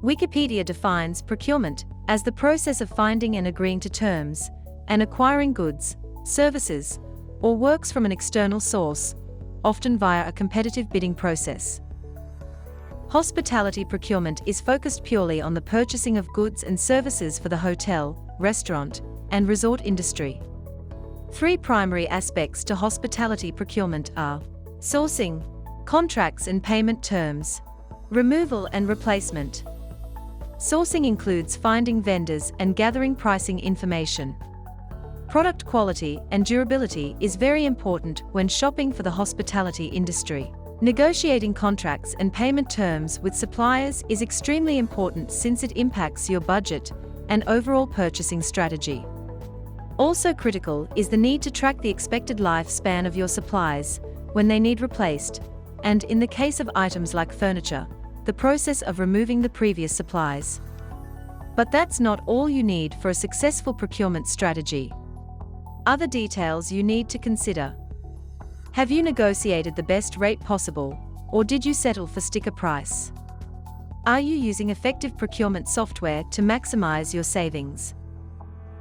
Wikipedia defines procurement as the process of finding and agreeing to terms and acquiring goods, services, or works from an external source, often via a competitive bidding process. Hospitality procurement is focused purely on the purchasing of goods and services for the hotel, restaurant, and resort industry. Three primary aspects to hospitality procurement are sourcing, contracts and payment terms, removal and replacement. Sourcing includes finding vendors and gathering pricing information. Product quality and durability is very important when shopping for the hospitality industry. Negotiating contracts and payment terms with suppliers is extremely important since it impacts your budget and overall purchasing strategy. Also critical is the need to track the expected lifespan of your supplies when they need replaced, and in the case of items like furniture, the process of removing the previous supplies. But that's not all you need for a successful procurement strategy. Other details you need to consider. Have you negotiated the best rate possible, or did you settle for sticker price? Are you using effective procurement software to maximize your savings?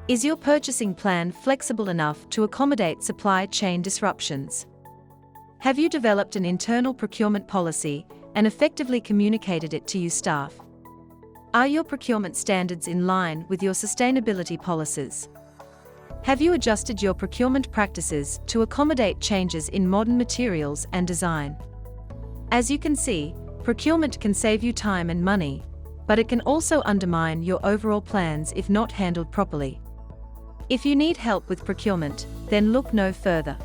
Is your purchasing plan flexible enough to accommodate supply chain disruptions? Have you developed an internal procurement policy and effectively communicated it to your staff? Are your procurement standards in line with your sustainability policies? Have you adjusted your procurement practices to accommodate changes in modern materials and design? As you can see, procurement can save you time and money, but it can also undermine your overall plans if not handled properly. If you need help with procurement, then look no further.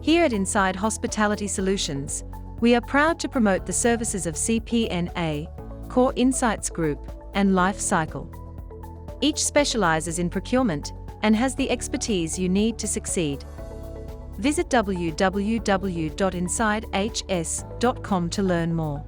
Here at Inside Hospitality Solutions, we are proud to promote the services of CP&A, Core Insights Group, and Life Cycle. Each specializes in procurement and has the expertise you need to succeed. Visit www.insidehs.com to learn more.